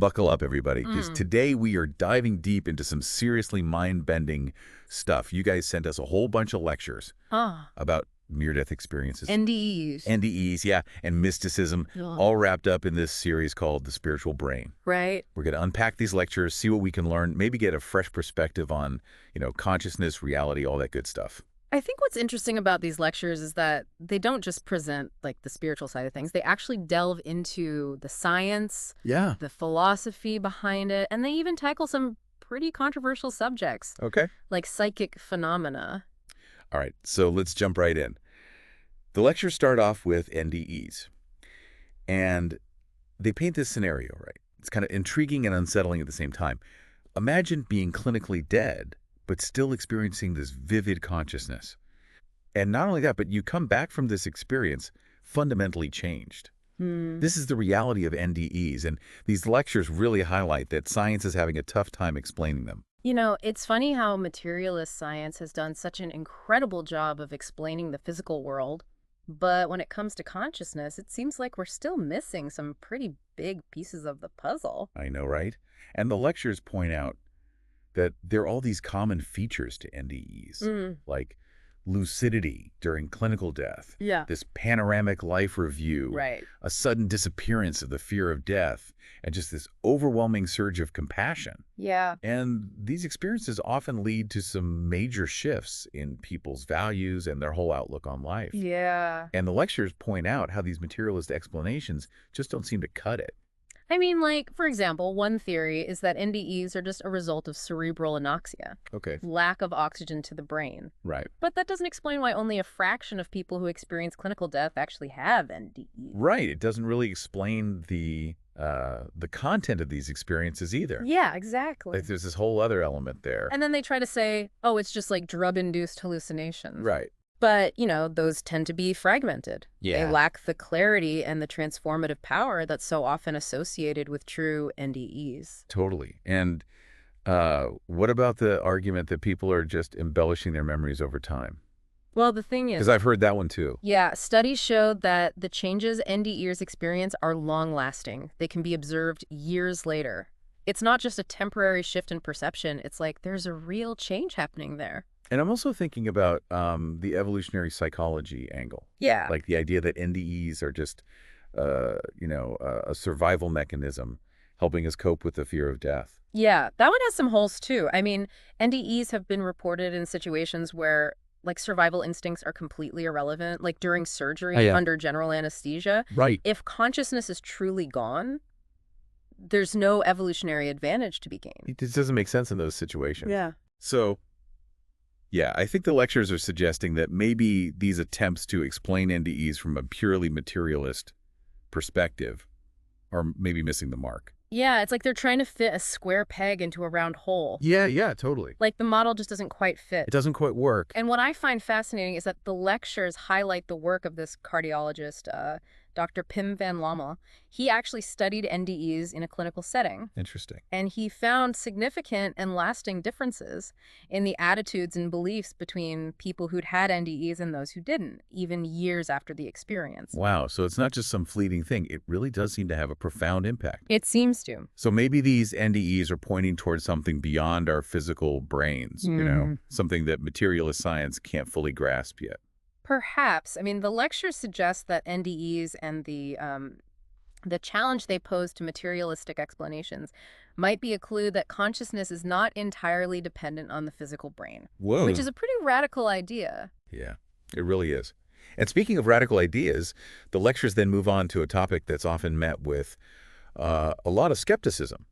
Buckle up, everybody, because Mm. today we are diving deep into some seriously mind-bending stuff. You guys sent us a whole bunch of lectures Ah, about near-death experiences. NDEs. NDEs, yeah, and mysticism, Ugh. all wrapped up in this series called The Spiritual Brain. Right? We're going to unpack these lectures, see what we can learn, maybe get a fresh perspective on, consciousness, reality, all that good stuff. I think what's interesting about these lectures is that they don't just present like the spiritual side of things. They actually delve into the science, Yeah. the philosophy behind it, and they even tackle some pretty controversial subjects Okay. like psychic phenomena. All right, so let's jump right in. The lectures start off with NDEs, and they paint this scenario, right? It's kind of intriguing and unsettling at the same time. Imagine being clinically dead, but still experiencing this vivid consciousness. And not only that, but you come back from this experience fundamentally changed. This is the reality of NDEs, and these lectures really highlight that science is having a tough time explaining them. You know, it's funny how materialist science has done such an incredible job of explaining the physical world, but when it comes to consciousness, it seems like we're still missing some pretty big pieces of the puzzle. I know, right? And the lectures point out that there are all these common features to NDEs, like lucidity during clinical death, Yeah. this panoramic life review, Right. a sudden disappearance of the fear of death, and just this overwhelming surge of compassion. Yeah. And these experiences often lead to some major shifts in people's values and their whole outlook on life. Yeah. And the lectures point out how these materialist explanations just don't seem to cut it. I mean, like, for example, one theory is that NDEs are just a result of cerebral anoxia, Okay. lack of oxygen to the brain. Right. But that doesn't explain why only a fraction of people who experience clinical death actually have NDEs. Right. It doesn't really explain the content of these experiences either. Yeah, exactly. Like there's this whole other element there. And then they try to say, oh, it's just like drug-induced hallucinations. Right. But, you know, those tend to be fragmented. Yeah. They lack the clarity and the transformative power that's so often associated with true NDEs. Totally. And what about the argument that people are just embellishing their memories over time? Well, the thing Because is, I've heard that one too. yeah, studies showed that the changes NDEs experience are long-lasting. They can be observed years later. It's not just a temporary shift in perception. It's like there's a real change happening there. And I'm also thinking about the evolutionary psychology angle. Yeah. Like the idea that NDEs are just, a survival mechanism helping us cope with the fear of death. Yeah, that one has some holes too. I mean, NDEs have been reported in situations where like survival instincts are completely irrelevant, like during surgery Oh, yeah. under general anesthesia. Right. If consciousness is truly gone, there's no evolutionary advantage to be gained. It just doesn't make sense in those situations. Yeah. So, yeah, I think the lectures are suggesting that maybe these attempts to explain NDEs from a purely materialist perspective are maybe missing the mark. Yeah, it's like they're trying to fit a square peg into a round hole. Yeah, totally. Like the model just doesn't quite fit. It doesn't quite work. And what I find fascinating is that the lectures highlight the work of this cardiologist, Dr. Pim van Lommel. He actually studied NDEs in a clinical setting, Interesting. and he found significant and lasting differences in the attitudes and beliefs between people who'd had NDEs and those who didn't, even years after the experience. Wow, so it's not just some fleeting thing. It really does seem to have a profound impact. It seems to. So maybe these NDEs are pointing towards something beyond our physical brains, something that materialist science can't fully grasp yet. Perhaps. I mean, the lectures suggest that NDEs and the challenge they pose to materialistic explanations might be a clue that consciousness is not entirely dependent on the physical brain, Whoa. which is a pretty radical idea. Yeah, it really is. And speaking of radical ideas, the lectures then move on to a topic that's often met with a lot of skepticism.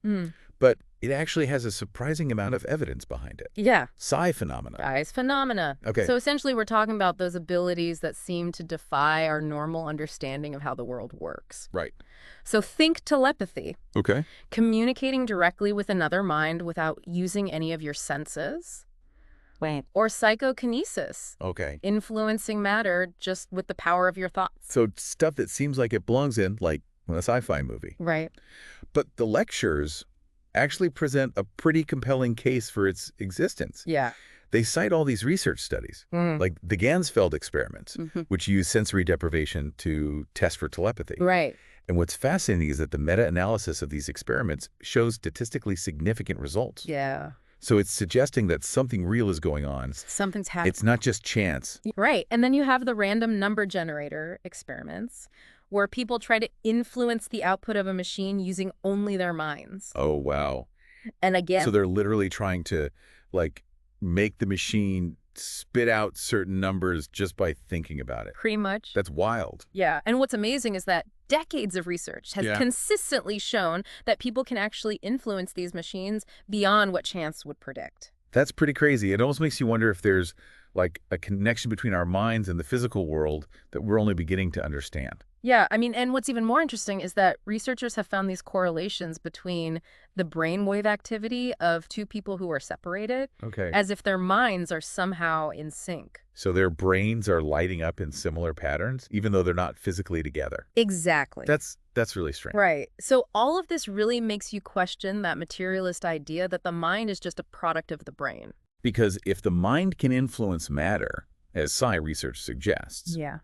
But it actually has a surprising amount of evidence behind it. Yeah. Psi phenomena. Guys, phenomena. Okay. So essentially we're talking about those abilities that seem to defy our normal understanding of how the world works. Right. So think telepathy, Okay. communicating directly with another mind without using any of your senses. Wait. Or psychokinesis, Okay. influencing matter just with the power of your thoughts. So stuff that seems like it belongs in, like, a sci-fi movie. Right. But the lectures actually present a pretty compelling case for its existence. Yeah. They cite all these research studies, like the Gansfeld experiments, which use sensory deprivation to test for telepathy. Right. And what's fascinating is that the meta-analysis of these experiments shows statistically significant results. Yeah. So it's suggesting that something real is going on. Something's happening. It's not just chance. Right. And then you have the random number generator experiments where people try to influence the output of a machine using only their minds. Oh, wow. And again, So they're literally trying to, like, make the machine spit out certain numbers just by thinking about it. pretty much. That's wild. Yeah. And what's amazing is that decades of research has Yeah. consistently shown that people can actually influence these machines beyond what chance would predict. That's pretty crazy. It almost makes you wonder if there's, like, a connection between our minds and the physical world that we're only beginning to understand. Yeah, I mean, and what's even more interesting is that researchers have found these correlations between the brainwave activity of two people who are separated, Okay. as if their minds are somehow in sync. So their brains are lighting up in similar patterns, even though they're not physically together. Exactly. That's really strange. Right. So all of this really makes you question that materialist idea that the mind is just a product of the brain. Because if the mind can influence matter, as psi research suggests, Yeah.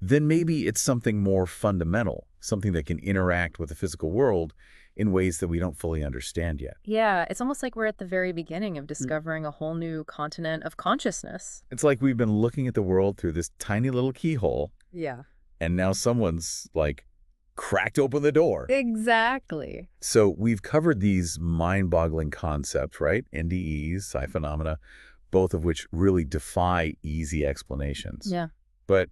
then maybe it's something more fundamental, something that can interact with the physical world in ways that we don't fully understand yet. Yeah, it's almost like we're at the very beginning of discovering a whole new continent of consciousness. It's like we've been looking at the world through this tiny little keyhole, Yeah. and now someone's, like, cracked open the door. Exactly. So we've covered these mind-boggling concepts, right? NDEs, psi phenomena, both of which really defy easy explanations. Yeah. But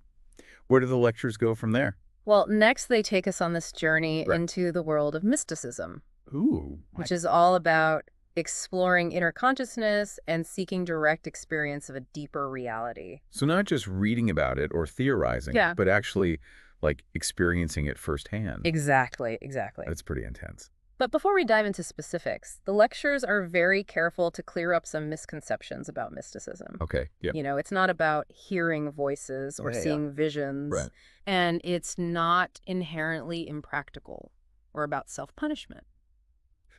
where do the lectures go from there? Well, next they take us on this journey Right. into the world of mysticism, Ooh. which is all about exploring inner consciousness and seeking direct experience of a deeper reality. So not just reading about it or theorizing, Yeah. but actually, like, experiencing it firsthand. Exactly. That's pretty intense. But before we dive into specifics, the lectures are very careful to clear up some misconceptions about mysticism. Okay. Yeah. You know, it's not about hearing voices or Yeah, yeah. seeing visions, Right. and it's not inherently impractical or about self-punishment.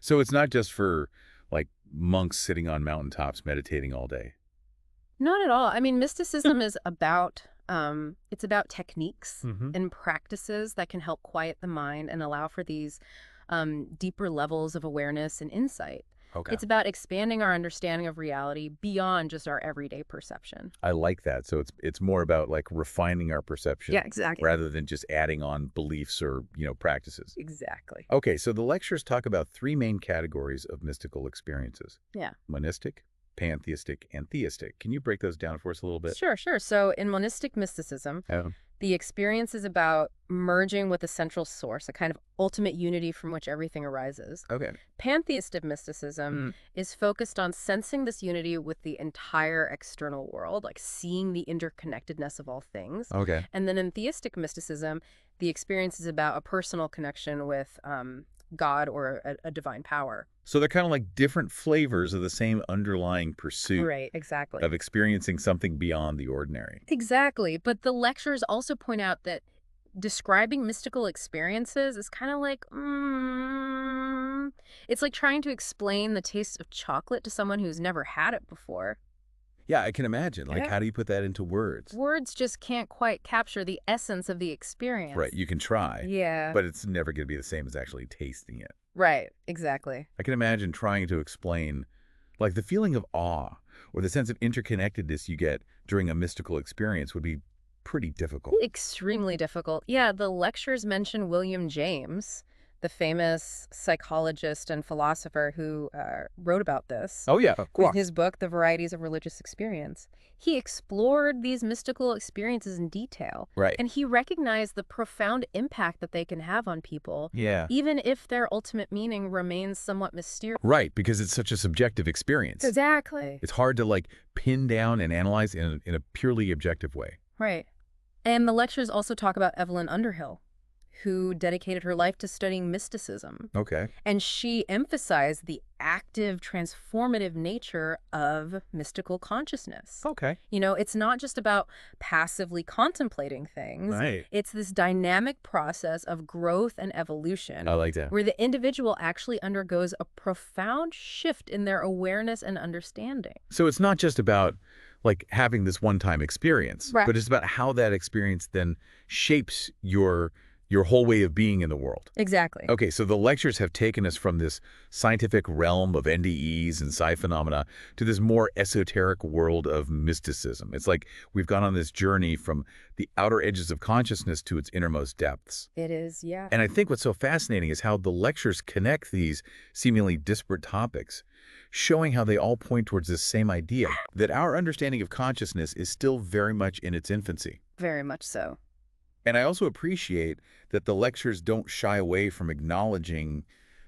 So it's not just for, like, monks sitting on mountaintops meditating all day. Not at all. I mean, mysticism is about it's about techniques Mhm. and practices that can help quiet the mind and allow for these deeper levels of awareness and insight. Okay. It's about expanding our understanding of reality beyond just our everyday perception. I like that. So it's more about, like, refining our perception Exactly. rather than just adding on beliefs or, practices. Exactly. Okay, so the lectures talk about three main categories of mystical experiences. Yeah. Monistic, pantheistic, and theistic. Can you break those down for us a little bit? Sure. So in monistic mysticism, the experience is about merging with a central source, a kind of ultimate unity from which everything arises. Okay. Pantheistic mysticism is focused on sensing this unity with the entire external world, like seeing the interconnectedness of all things. Okay. And then in theistic mysticism, the experience is about a personal connection with God or a divine power. So they're kind of like different flavors of the same underlying pursuit Right, exactly. of experiencing something beyond the ordinary. Exactly. But the lectures also point out that describing mystical experiences is kind of like, it's like trying to explain the taste of chocolate to someone who's never had it before. Yeah, I can imagine. Like, Yeah. how do you put that into words? Words just can't quite capture the essence of the experience. Right, you can try, Yeah. but it's never going to be the same as actually tasting it. Right, exactly. I can imagine trying to explain, like, the feeling of awe or the sense of interconnectedness you get during a mystical experience would be pretty difficult. Extremely difficult. Yeah, the lectures mention William James, the famous psychologist and philosopher who wrote about this. Oh, yeah, of In course. his book, The Varieties of Religious Experience. He explored these mystical experiences in detail. Right. And he recognized the profound impact that they can have on people, Yeah. even if their ultimate meaning remains somewhat mysterious. Right, because it's such a subjective experience. Exactly. It's hard to, like, pin down and analyze in a purely objective way. Right. And the lectures also talk about Evelyn Underhill, who dedicated her life to studying mysticism. Okay. And she emphasized the active, transformative nature of mystical consciousness. Okay. You know, it's not just about passively contemplating things. Right. It's this dynamic process of growth and evolution I like that. where the individual actually undergoes a profound shift in their awareness and understanding. So it's not just about, like, having this one-time experience, Right. but it's about how that experience then shapes your your whole way of being in the world. Exactly. Okay, so the lectures have taken us from this scientific realm of NDEs and psi phenomena to this more esoteric world of mysticism. It's like we've gone on this journey from the outer edges of consciousness to its innermost depths. It is, yeah. And I think what's so fascinating is how the lectures connect these seemingly disparate topics, showing how they all point towards this same idea, that our understanding of consciousness is still very much in its infancy. Very much so. And I also appreciate that the lectures don't shy away from acknowledging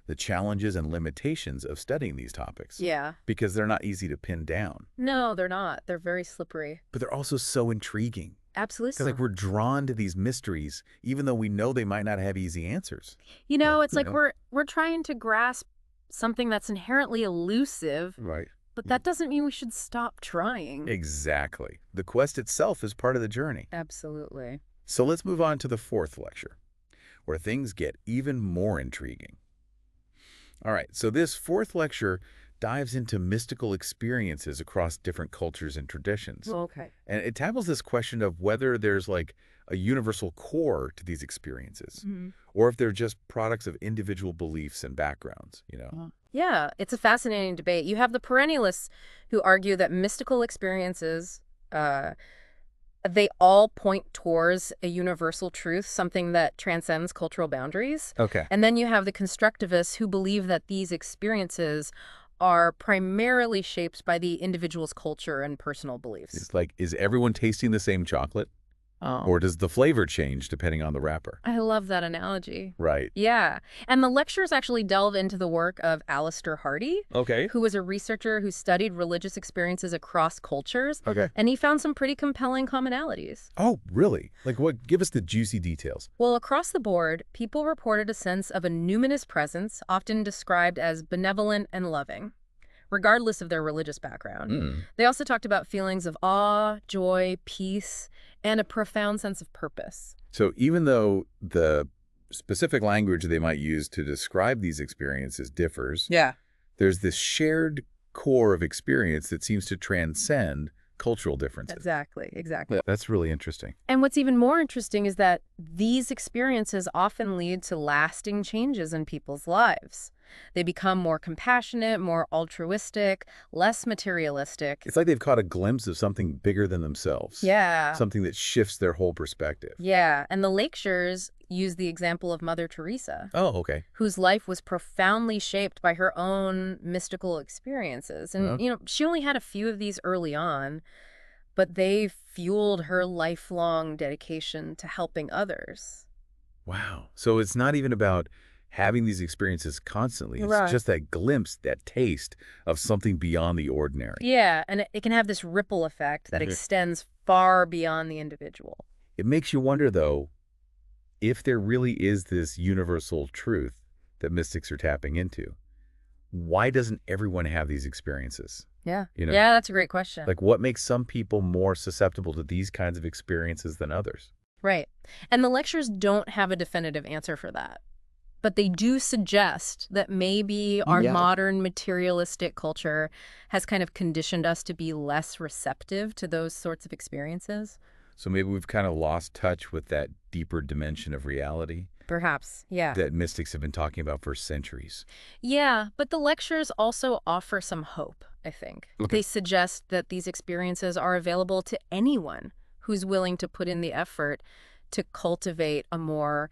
the challenges and limitations of studying these topics. Yeah. Because they're not easy to pin down. No, they're not. They're very slippery. But they're also so intriguing. Absolutely. Because we're drawn to these mysteries, even though we know they might not have easy answers. It's like we're trying to grasp something that's inherently elusive. Right. But that doesn't mean we should stop trying. Exactly. The quest itself is part of the journey. Absolutely. So let's move on to the fourth lecture, where things get even more intriguing. All right, so this fourth lecture dives into mystical experiences across different cultures and traditions. Okay. And it tackles this question of whether there's like a universal core to these experiences, or if they're just products of individual beliefs and backgrounds, Yeah, it's a fascinating debate. You have the perennialists who argue that mystical experiences, they all point towards a universal truth, something that transcends cultural boundaries. Okay. And then you have the constructivists who believe that these experiences are primarily shaped by the individual's culture and personal beliefs. It's like, is everyone tasting the same chocolate? Oh. Or does the flavor change depending on the wrapper? I love that analogy. Right. Yeah. And the lectures actually delve into the work of Alistair Hardy, Okay. who was a researcher who studied religious experiences across cultures. Okay. And he found some pretty compelling commonalities. Oh, really? Like what? Give us the juicy details. Well, across the board, people reported a sense of a numinous presence, often described as benevolent and loving, regardless of their religious background. They also talked about feelings of awe, joy, peace, and a profound sense of purpose. So even though the specific language they might use to describe these experiences differs, there's this shared core of experience that seems to transcend cultural differences. Exactly. Yeah, that's really interesting. And what's even more interesting is that these experiences often lead to lasting changes in people's lives. They become more compassionate, more altruistic, less materialistic. It's like they've caught a glimpse of something bigger than themselves. Yeah. Something that shifts their whole perspective. Yeah. And the lectures use the example of Mother Teresa. Oh, okay. Whose life was profoundly shaped by her own mystical experiences. And, she only had a few of these early on, but they fueled her lifelong dedication to helping others. Wow. So it's not even about having these experiences constantly. It's just that glimpse, that taste of something beyond the ordinary. Yeah, and it can have this ripple effect that extends far beyond the individual. It makes you wonder, though, if there really is this universal truth that mystics are tapping into, why doesn't everyone have these experiences? Yeah. Yeah, that's a great question. Like, what makes some people more susceptible to these kinds of experiences than others? Right. And the lectures don't have a definitive answer for that. But they do suggest that maybe our modern materialistic culture has kind of conditioned us to be less receptive to those sorts of experiences. So maybe we've kind of lost touch with that deeper dimension of reality. Perhaps, yeah. That mystics have been talking about for centuries. Yeah, but the lectures also offer some hope, I think. Okay. They suggest that these experiences are available to anyone who's willing to put in the effort to cultivate a more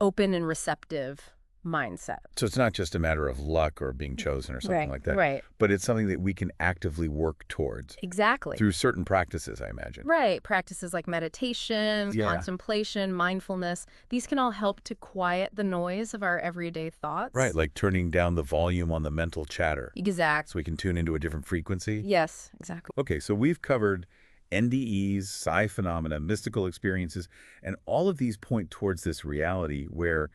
open and receptive mindset. So it's not just a matter of luck or being chosen or something like that. Right. But it's something that we can actively work towards. Exactly. Through certain practices, I imagine. Right. Practices like meditation, contemplation, mindfulness. These can all help to quiet the noise of our everyday thoughts. Right, like turning down the volume on the mental chatter. Exactly. So we can tune into a different frequency. Yes, exactly. Okay, so we've covered NDEs, psi phenomena, mystical experiences, and all of these point towards this reality where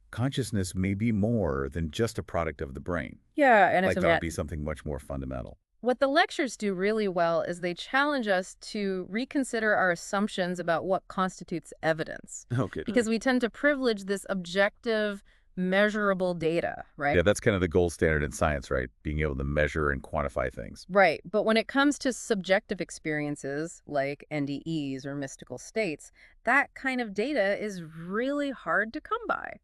consciousness may be more than just a product of the brain. Yeah, and like that would be something much more fundamental. What the lectures do really well is they challenge us to reconsider our assumptions about what constitutes evidence. Okay. Because we tend to privilege this objective measurable data, right? Yeah, that's kind of the gold standard in science, right? Being able to measure and quantify things. Right. But when it comes to subjective experiences like NDEs or mystical states, that kind of data is really hard to come by.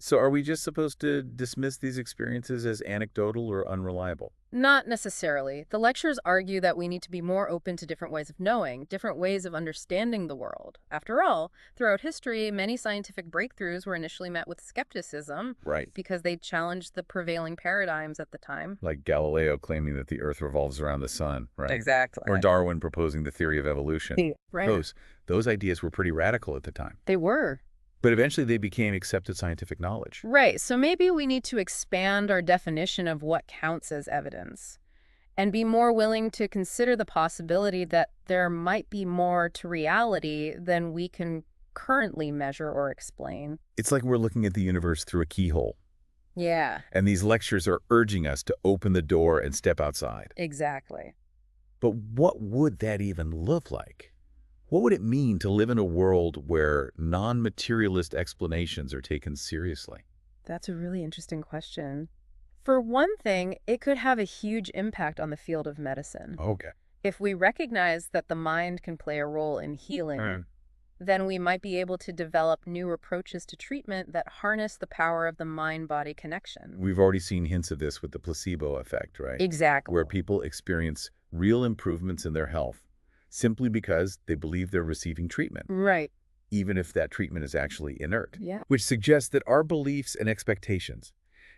So are we just supposed to dismiss these experiences as anecdotal or unreliable? Not necessarily. The lectures argue that we need to be more open to different ways of knowing, different ways of understanding the world. After all, throughout history, many scientific breakthroughs were initially met with skepticism Right. because they challenged the prevailing paradigms at the time. Like Galileo claiming that the Earth revolves around the sun, right? Exactly. Or Darwin proposing the theory of evolution. Yeah. Right. Those ideas were pretty radical at the time. They were. But eventually they became accepted scientific knowledge. Right. So maybe we need to expand our definition of what counts as evidence and be more willing to consider the possibility that there might be more to reality than we can currently measure or explain. It's like we're looking at the universe through a keyhole. Yeah, And these lectures are urging us to open the door and step outside. exactly. But what would that even look like? What would it mean to live in a world where non-materialist explanations are taken seriously? That's a really interesting question. For one thing, it could have a huge impact on the field of medicine. Okay. If we recognize that the mind can play a role in healing, then we might be able to develop new approaches to treatment that harness the power of the mind-body connection. We've already seen hints of this with the placebo effect, right? Exactly. Where people experience real improvements in their health simply because they believe they're receiving treatment, Right. even if that treatment is actually inert. Yeah. Which suggests that our beliefs and expectations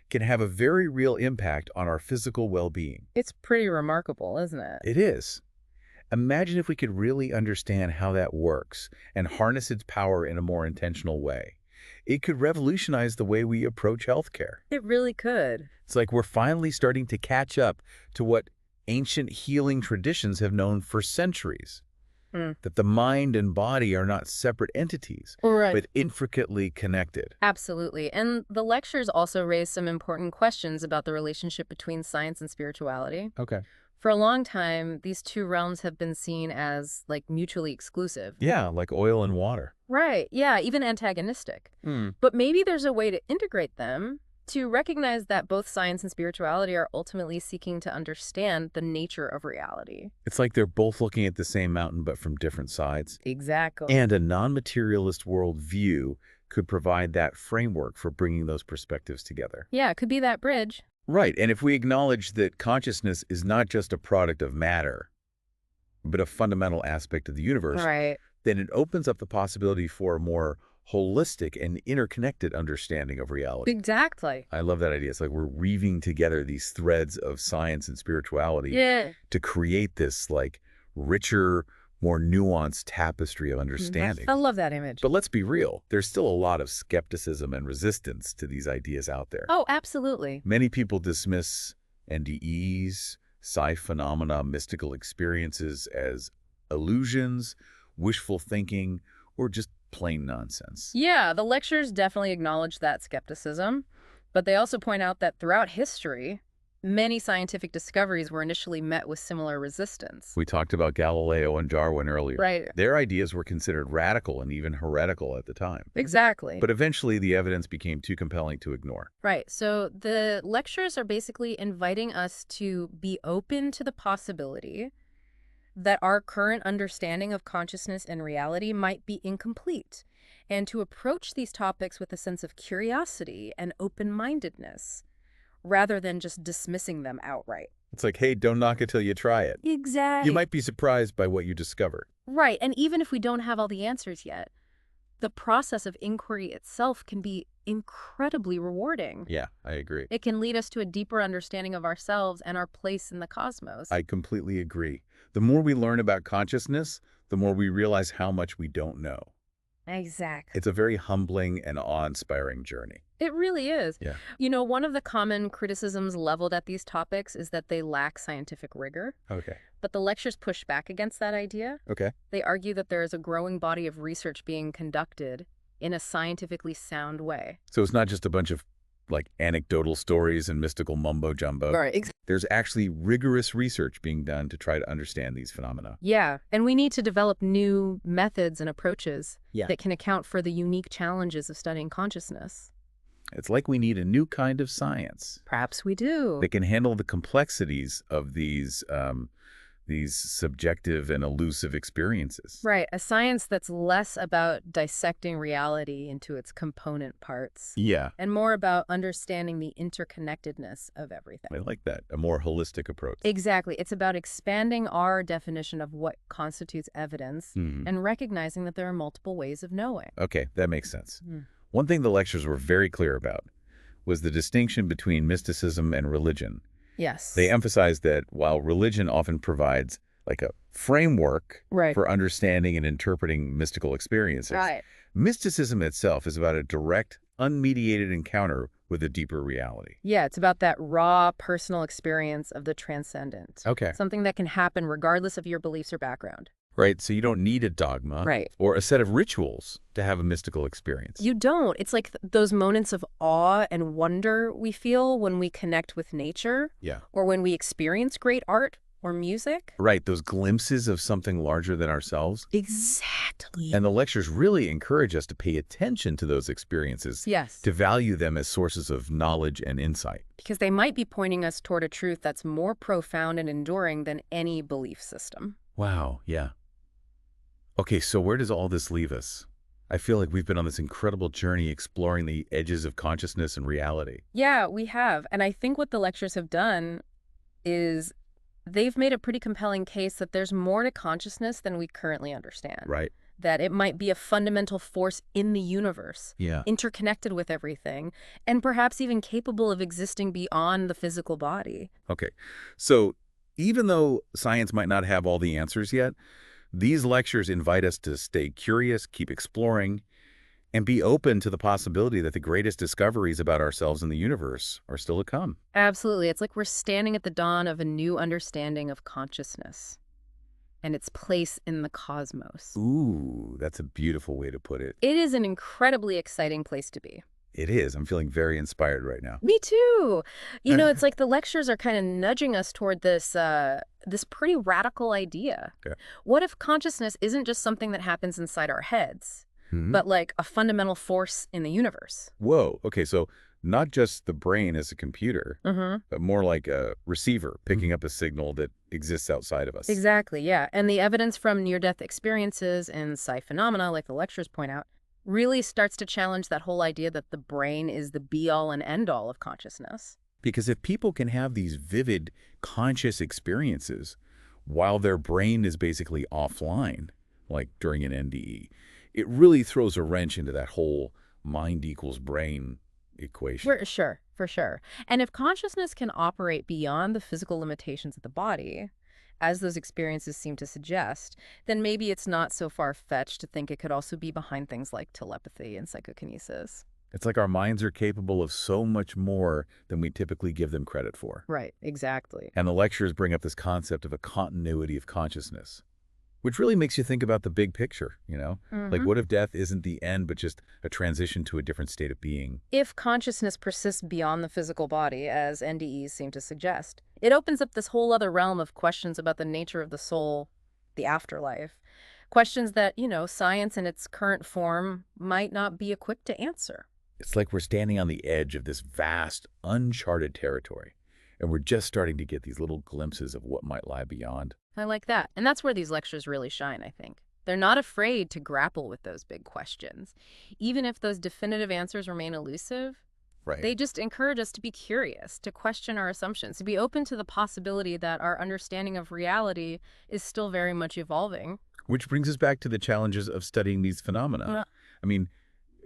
can have a very real impact on our physical well-being. It's pretty remarkable, isn't it? It is. Imagine if we could really understand how that works and harness its power in a more intentional way. It could revolutionize the way we approach healthcare. It really could. It's like we're finally starting to catch up to what ancient healing traditions have known for centuries. That the mind and body are not separate entities, Right. but intricately connected. Absolutely. And the lectures also raise some important questions about the relationship between science and spirituality. Okay. For a long time, these two realms have been seen as like mutually exclusive. Yeah, like oil and water. Right. Yeah, even antagonistic. But maybe there's a way to integrate them, to recognize that both science and spirituality are ultimately seeking to understand the nature of reality. It's like they're both looking at the same mountain but from different sides. Exactly. And a non-materialist worldview could provide that framework for bringing those perspectives together. Yeah, it could be that bridge. Right, and if we acknowledge that consciousness is not just a product of matter, but a fundamental aspect of the universe, Right. then it opens up the possibility for a more holistic and interconnected understanding of reality. Exactly. I love that idea. It's like we're weaving together these threads of science and spirituality Yeah. to create this like richer, more nuanced tapestry of understanding. I love that image. But let's be real, there's still a lot of skepticism and resistance to these ideas out there. Oh, absolutely. Many people dismiss NDEs, psi phenomena, mystical experiences as illusions, wishful thinking, or just plain nonsense. Yeah, the lectures definitely acknowledge that skepticism, but they also point out that throughout history, many scientific discoveries were initially met with similar resistance. We talked about Galileo and Darwin earlier. Right. Their ideas were considered radical and even heretical at the time. Exactly. But eventually the evidence became too compelling to ignore. Right. So the lectures are basically inviting us to be open to the possibility that our current understanding of consciousness and reality might be incomplete, and to approach these topics with a sense of curiosity and open-mindedness, rather than just dismissing them outright. It's like, hey, don't knock it till you try it. Exactly. You might be surprised by what you discover. Right. And even if we don't have all the answers yet, the process of inquiry itself can be incredibly rewarding. Yeah, I agree. It can lead us to a deeper understanding of ourselves and our place in the cosmos. I completely agree. The more we learn about consciousness, the more we realize how much we don't know. Exactly. It's a very humbling and awe-inspiring journey. It really is. Yeah. You know, one of the common criticisms leveled at these topics is that they lack scientific rigor. Okay. But the lectures push back against that idea. Okay. They argue that there is a growing body of research being conducted in a scientifically sound way. So it's not just a bunch of like anecdotal stories and mystical mumbo jumbo. Right. There's actually rigorous research being done to try to understand these phenomena. Yeah. And we need to develop new methods and approaches Yeah. that can account for the unique challenges of studying consciousness. It's like we need a new kind of science Perhaps we do. that can handle the complexities of these subjective and elusive experiences. Right, a science that's less about dissecting reality into its component parts Yeah, and more about understanding the interconnectedness of I everything. like that. A more holistic approach. Exactly. It's about expanding our definition of what constitutes evidence Hmm. and recognizing that there are multiple ways of knowing. Okay, that makes sense. Mm. One thing the lectures were very clear about was the distinction between mysticism and religion. They Yes. emphasized that while religion often provides like a framework Right. for understanding and interpreting mystical experiences, Right. mysticism itself is about a direct, unmediated encounter with a deeper reality. Yeah, it's about that raw personal experience of the transcendent, Okay. something that can happen regardless of your beliefs or background. Right, so you don't need a dogma Right. or a set of rituals to have a mystical experience. You don't. It's like those moments of awe and wonder we feel when we connect with nature Yeah. or when we experience great art or music. Right, those glimpses of something larger than ourselves. Exactly. And the lectures really encourage us to pay attention to those experiences, Yes, to value them as sources of knowledge and insight. because they might be pointing us toward a truth that's more profound and enduring than any belief system. Wow, yeah. Okay, so where does all this leave us? I feel like we've been on this incredible journey exploring the edges of consciousness and reality. Yeah, we have. And I think what the lectures have done is they've made a pretty compelling case that there's more to consciousness than we currently understand. Right. That it might be a fundamental force in the universe, Yeah. interconnected with everything, and perhaps even capable of existing beyond the physical body. Okay. So even though science might not have all the answers yet, these lectures invite us to stay curious, keep exploring, and be open to the possibility that the greatest discoveries about ourselves and the universe are still to come. Absolutely. It's like we're standing at the dawn of a new understanding of consciousness and its place in the cosmos. Ooh, that's a beautiful way to put it. It is an incredibly exciting place to be. It is. I'm feeling very inspired right now. Me too. It's like the lectures are kind of nudging us toward this pretty radical idea. Yeah. What if consciousness isn't just something that happens inside our heads, Hmm? but like a fundamental force in the universe? Whoa. Okay, so not just the brain as a computer, Mm-hmm. but more like a receiver picking up a signal that exists outside of us. Exactly, yeah. And the evidence from near-death experiences and psi phenomena, like the lectures point out, really starts to challenge that whole idea that the brain is the be-all and end-all of consciousness. Because if people can have these vivid, conscious experiences while their brain is basically offline, like during an NDE, it really throws a wrench into that whole mind equals brain equation. For sure. And if consciousness can operate beyond the physical limitations of the body, as those experiences seem to suggest, then maybe it's not so far-fetched to think it could also be behind things like telepathy and psychokinesis. It's like our minds are capable of so much more than we typically give them credit for. Right, exactly. And the lectures bring up this concept of a continuity of consciousness, which really makes you think about the big picture, you know? Like, Mhm. what if death isn't the end, but just a transition to a different state of being? If consciousness persists beyond the physical body, as NDEs seem to suggest, it opens up this whole other realm of questions about the nature of the soul, the afterlife. Questions that, science in its current form might not be equipped to answer. It's like we're standing on the edge of this vast, uncharted territory, and we're just starting to get these little glimpses of what might lie beyond. I like that. And that's where these lectures really shine, I think. They're not afraid to grapple with those big questions. Even if those definitive answers remain elusive, Right. they just encourage us to be curious, to question our assumptions, to be open to the possibility that our understanding of reality is still very much evolving. Which brings us back to the challenges of studying these phenomena. Uh, I mean,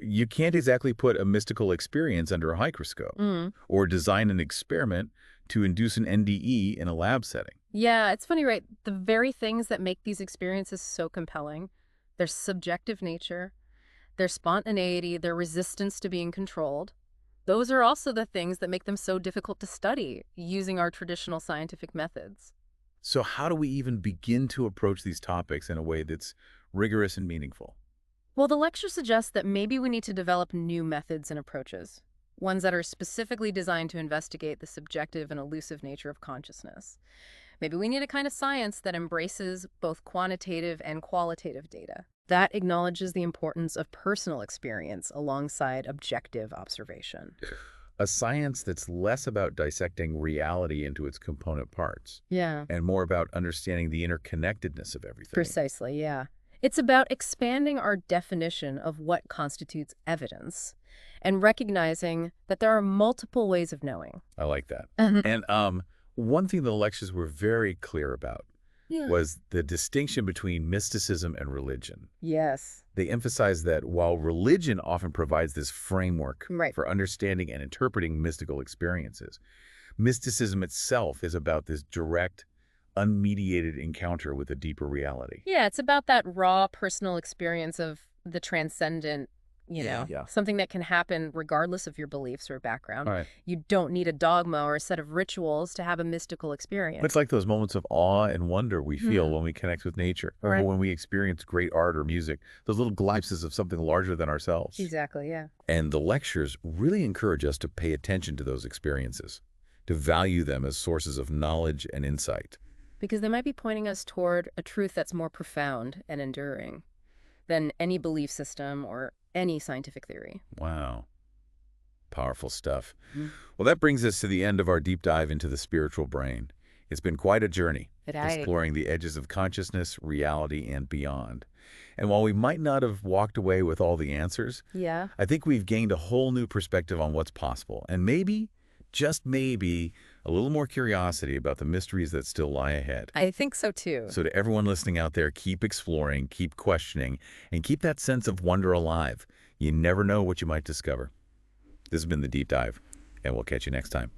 you can't exactly put a mystical experience under a microscope Mm. or design an experiment to induce an NDE in a lab setting. Yeah, it's funny, right? The very things that make these experiences so compelling, their subjective nature, their spontaneity, their resistance to being controlled, those are also the things that make them so difficult to study using our traditional scientific methods. So how do we even begin to approach these topics in a way that's rigorous and meaningful? Well, the lecture suggests that maybe we need to develop new methods and approaches, ones that are specifically designed to investigate the subjective and elusive nature of consciousness. Maybe we need a kind of science that embraces both quantitative and qualitative data. That acknowledges the importance of personal experience alongside objective observation. A science that's less about dissecting reality into its component parts Yeah. and more about understanding the interconnectedness of everything. Precisely, yeah. It's about expanding our definition of what constitutes evidence and recognizing that there are multiple ways of knowing. I like that. Mhm. And one thing the lectures were very clear about Yeah. was the distinction between mysticism and religion. Yes. They emphasize that while religion often provides this framework Right. for understanding and interpreting mystical experiences, mysticism itself is about this direct, unmediated encounter with a deeper reality. Yeah, it's about that raw personal experience of the transcendent, Yeah. something that can happen regardless of your beliefs or background. All right. You don't need a dogma or a set of rituals to have a mystical experience. It's like those moments of awe and wonder we feel Mhm. when we connect with nature, or Right. when we experience great art or music, those little glimpses of something larger than ourselves. Exactly, yeah. And the lectures really encourage us to pay attention to those experiences, to value them as sources of knowledge and insight. Because they might be pointing us toward a truth that's more profound and enduring than any belief system or any scientific theory. Wow. Powerful stuff. Mhm. Well, that brings us to the end of our deep dive into the spiritual brain. It's been quite a journey, Right. exploring the edges of consciousness, reality, and beyond. And while we might not have walked away with all the answers, Yeah. I think we've gained a whole new perspective on what's possible. And maybe, just maybe, a little more curiosity about the mysteries that still lie ahead. I think so too. So to everyone listening out there, keep exploring, keep questioning, and keep that sense of wonder alive. You never know what you might discover. This has been The Deep Dive, and we'll catch you next time.